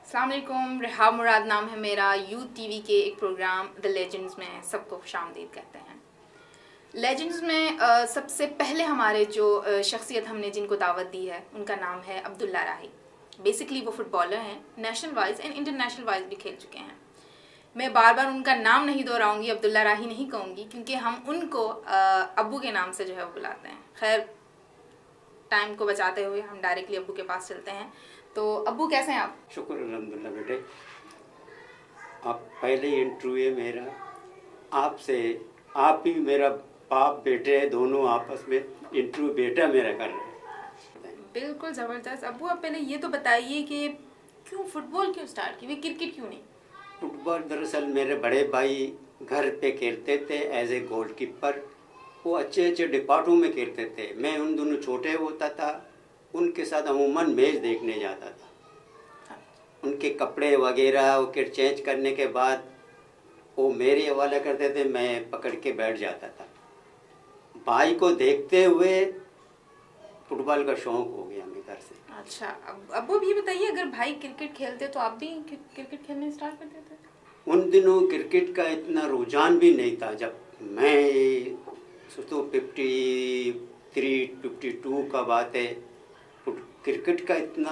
अस्सलाम वालेकुम। रेहा मुराद नाम है मेरा। यूथ टीवी के एक प्रोग्राम द लेजेंड्स में सबको खुशामदीद कहते हैं। लेजेंड्स में सबसे पहले हमारे जो शख्सियत हमने जिनको दावत दी है उनका नाम है अब्दुल्ला राही। बेसिकली वो फुटबॉलर हैं, national wise and international wise भी खेल चुके हैं। मैं बार बार उनका नाम नहीं दोहराऊंगी, अब्दुल्ला राही नहीं कहूँगी, क्योंकि हम उनको अब्बू के नाम से जो है वो बुलाते हैं। खैर, टाइम को बचाते हुए हम डायरेक्टली अब्बू के पास चलते हैं। तो अब्बू कैसे हैं आप? शुक्र अल्हम्दुलिल्लाह बेटे। आप पहले इंटरव्यू है मेरा आपसे, आप ही मेरा बाप बेटे है, दोनों आपस में इंटरव्यू बेटा मेरा कर रहे हैं। बिल्कुल ज़बरदस्त। अब्बू आप पहले ये तो बताइए कि क्यों फुटबॉल क्यों स्टार्ट की, क्रिकेट क्यों नहीं? फुटबॉल दरअसल मेरे बड़े भाई घर पे खेलते थे एज ए गोलकीपर। वो अच्छे अच्छे डिपार्टों में खेलते थे। मैं उन दोनों छोटे होता था, उनके साथ अमूमन मैच देखने जाता था। उनके कपड़े वगैरह वो चेंज करने के बाद वो मेरे हवाला करते थे, मैं पकड़ के बैठ जाता था। भाई को देखते हुए फुटबॉल का शौक हो गया मेरे घर से। अच्छा, अब वो भी बताइए, अगर भाई क्रिकेट खेलते तो आप भी क्रिकेट खेलने स्टार्ट कर देते? उन दिनों क्रिकेट का इतना रुझान भी नहीं था। जब मैं तो 53 52 का बात है, क्रिकेट का इतना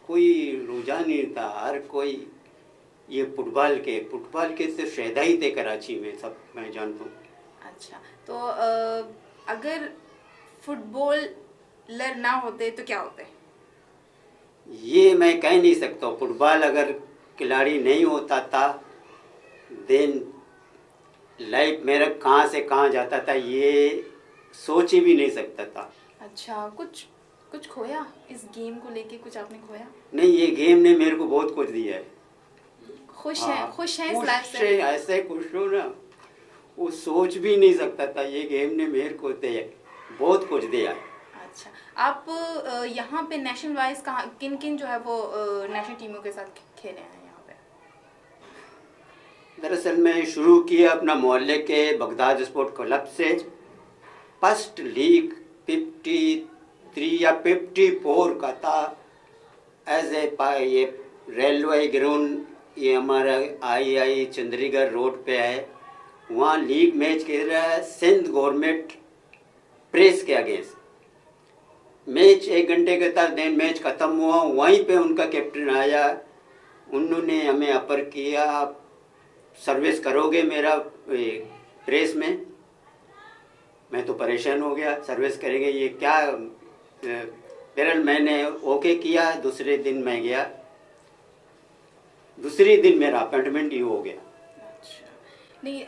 कोई रुझान नहीं था। हर कोई ये फुटबॉल के से शहदा ही थे कराची में, सब मैं जानता हूँ। अच्छा, तो अगर फुटबॉलर ना होते तो क्या होते? ये मैं कह नहीं सकता। फुटबॉल अगर खिलाड़ी नहीं होता था देन लाइफ मेरा कहाँ से कहाँ जाता था ये सोच ही भी नहीं सकता था। अच्छा, कुछ खोया इस गेम को लेके? कुछ आपने खोया? नहीं, ये गेम ने मेरे को बहुत कुछ दिया है। खुश हैं इस लाइफ से? ऐसे खुश हो ना, वो सोच भी नहीं सकता था। ये गेम ने मेरे को बहुत कुछ दिया है। अच्छा, आप यहाँ पे नेशनल वाइज किन जो है वो नेशनल टीमों के साथ खेले हैं यहाँ पे? दरअसल मैं शुरू किया अपना मोहल्ले के बगदाद स्पोर्ट क्लब से। फर्स्ट लीग 53 या 54 का था। एज ए ये रेलवे ग्राउंड, ये हमारा आई चंद्रीगढ़ रोड पे है। वहाँ लीग मैच खेल रहा है सिंध गवर्नमेंट प्रेस के अगेंस्ट। मैच 1 घंटे के था, देन मैच ख़त्म हुआ। वहीं पे उनका कैप्टन आया, उन्होंने हमें अपर किया, आप सर्विस करोगे मेरा प्रेस में? मैं तो परेशान हो गया, सर्विस करेंगे ये क्या? फिर मैंने ओके किया। दूसरे दिन मैं गया, दूसरे दिन मेरा अपॉइंटमेंट ही हो गया। अच्छा, नहीं,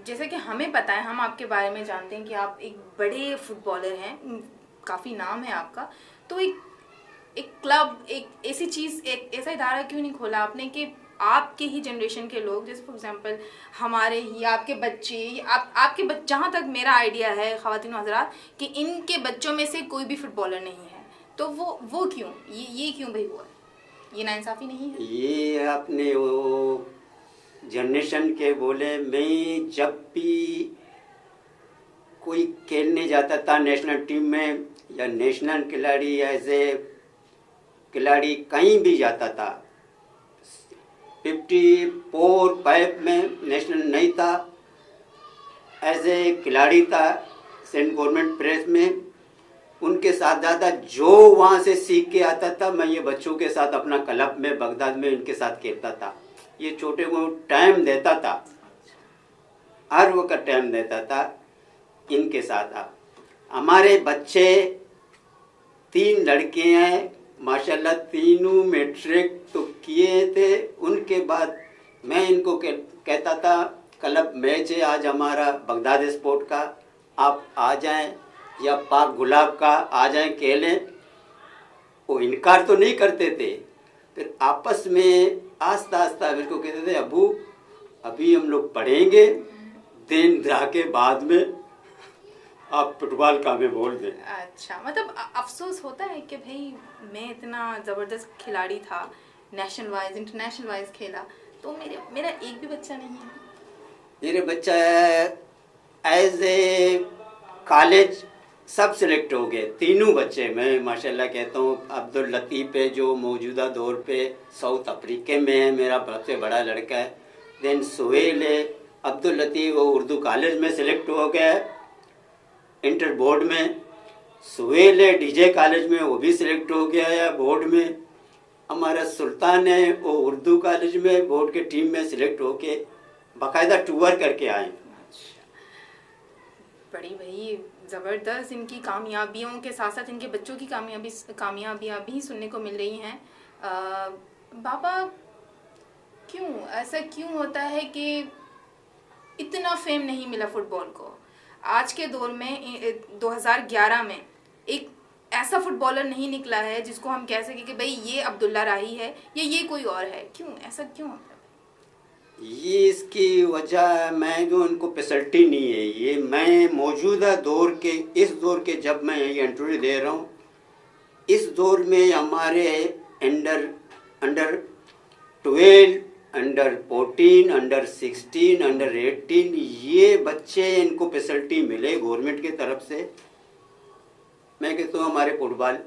जैसे कि हमें पता है, हम आपके बारे में जानते हैं कि आप एक बड़े फुटबॉलर हैं, काफ़ी नाम है आपका। तो एक क्लब, एक ऐसी चीज़, एक ऐसा इदारा क्यों नहीं खोला आपने कि आपके ही जनरेशन के लोग, जैसे फॉर एग्जांपल हमारे ही आपके बच्चे, आपके जहाँ तक मेरा आइडिया है ख़वातीन हज़रात, कि इनके बच्चों में से कोई भी फुटबॉलर नहीं है, तो वो क्यों, ये क्यों भाई हुआ? ये नाइंसाफ़ी नहीं है? ये आपने वो जनरेशन के बोले। मैं जब भी कोई खेलने जाता था नेशनल टीम में या नेशनल खिलाड़ी एज ए खिलाड़ी कहीं भी जाता था, 54-5 में नेशनल नहीं था, एज ए खिलाड़ी था सेंट गवर्नमेंट प्रेस में। उनके साथ ज़्यादा जो वहाँ से सीख के आता था, मैं ये बच्चों के साथ अपना क्लब में बगदाद में इनके साथ खेलता था। ये छोटे को टाइम देता था, हर वक्त टाइम देता था इनके साथ। आप हमारे बच्चे 3 लड़के हैं माशाल्लाह, तीनों मैट्रिक तो किए थे। उनके बाद मैं इनको कहता था क्लब मैच है आज हमारा बगदाद स्पोर्ट का, आप आ जाएं, या पाक गुलाब का आ जाएं खेलें। वो इनकार तो नहीं करते थे। फिर आपस में आस्ता आस्ता मेरे को कहते थे, अबू अभी हम लोग पढ़ेंगे, दिन जाके बाद में आप फुटबॉल का हमें बोल दें। अच्छा, मतलब अफसोस होता है कि भाई मैं इतना ज़बरदस्त खिलाड़ी था, नेशनल वाइज इंटरनेशनल वाइज खेला, तो मेरा एक भी बच्चा नहीं है। मेरे बच्चा एज ए कॉलेज सब सिलेक्ट हो गए, तीनों बच्चे। मैं माशाल्लाह कहता हूँ, अब्दुल लतीफ़ है जो मौजूदा दौर पे साउथ अफ्रीका में है, मेरा सबसे बड़ा लड़का है। देन सुहेल है, अब्दुल लतीफ़ वो उर्दू कॉलेज में सिलेक्ट हो गया इंटर बोर्ड में। सुहेल है डीजे कॉलेज में, वो भी सिलेक्ट हो गया है बोर्ड में। हमारा सुल्तान है वो उर्दू कॉलेज में बोर्ड के टीम में सिलेक्ट होके बाकायदा टूर करके आए। बड़ी भाई ज़बरदस्त इनकी कामयाबियों के साथ साथ इनके बच्चों की कामयाबियाँ भी सुनने को मिल रही हैं। बाबा क्यों ऐसा क्यों होता है कि इतना फेम नहीं मिला फुटबॉल को? आज के दौर में 2011 में एक ऐसा फुटबॉलर नहीं निकला है जिसको हम कह सकें कि भाई ये अब्दुल्ला राही है या ये कोई और है। क्यों ऐसा क्यों होता है? ये इसकी वजह मैं जो उनको फैसिलिटी नहीं है। ये मैं मौजूदा दौर के, इस दौर के जब मैं ये इंटरव्यू दे रहा हूँ, इस दौर में हमारे अंडर 12, अंडर 14, अंडर 16, अंडर 18 ये बच्चे, इनको फैसिलिटी मिले गवर्नमेंट की तरफ से, मैं कहता हूँ हमारे फुटबॉल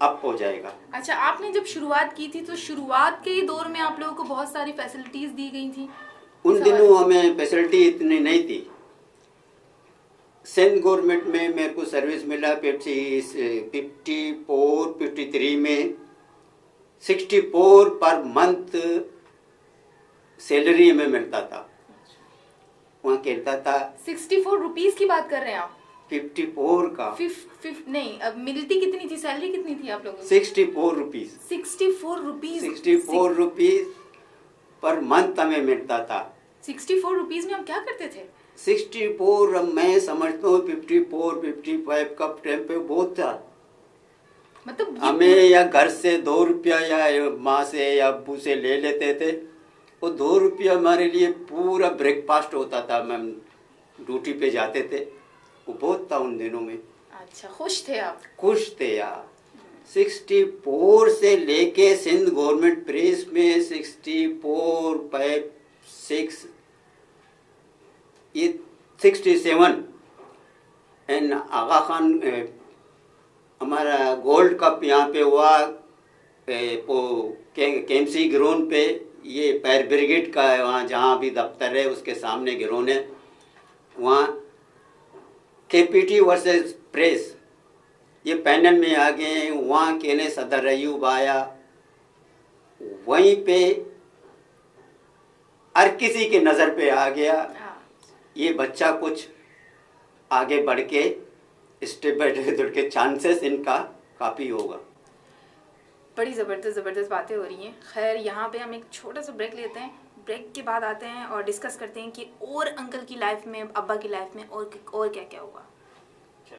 अप हो जाएगा। अच्छा, आपने जब शुरुआत की थी तो शुरुआत के ही दौर में आप लोगों को बहुत सारी फैसिलिटीज दी गई थी? उन दिनों हमें फैसिलिटी इतनी नहीं थी। सिंध गवर्नमेंट में मेरे को सर्विस मिला 53 में 64 पर मंथ सैलरी हमें मिलता था। वहाँ कहता था 64 रुपीज की बात कर रहे हैं आप? 54 का नहीं, अब मिलती कितनी थी, सैलरी कितनी थी आप लोगों को? 64 रुपीज। 64 रुपीज पर मंथ हमें मिलता था। 64 रुपीज में हम क्या करते थे? 64 मैं समझता हूँ 54-55 का टाइम पे बहुत था। मतलब हमें या घर से 2 रुपया या माँ से या अब्बू से ले लेते थे। वो 2 रुपया हमारे लिए पूरा ब्रेकफास्ट होता था। मैम ड्यूटी पे जाते थे, वो बहुत था उन दिनों में। अच्छा, खुश थे आप? खुश थे यार। 64 से लेके सिंध गवर्नमेंट प्रेस में 64, 5, 6, ये 67 एंड आगा खान हमारा गोल्ड कप यहाँ पे हुआ केएमसी ग्राउंड पे, ये फायर ब्रिगेड का है वहाँ, जहाँ भी दफ्तर है उसके सामने ग्राउंड है। वहाँ केपीटी वर्सेस प्रेस ये पैनल में आ गए। वहाँ के ने सदर अयूब आया, वहीं पे हर किसी के नज़र पे आ गया ये बच्चा कुछ आगे बढ़ के स्टेप बाय स्टेप के चांसेस इनका काफ़ी होगा। बड़ी ज़बरदस्त बातें हो रही हैं। खैर, यहाँ पे हम एक छोटा सा ब्रेक लेते हैं। ब्रेक के बाद आते हैं और डिस्कस करते हैं कि और अंकल की लाइफ में, अब्बा की लाइफ में और क्या क्या हुआ।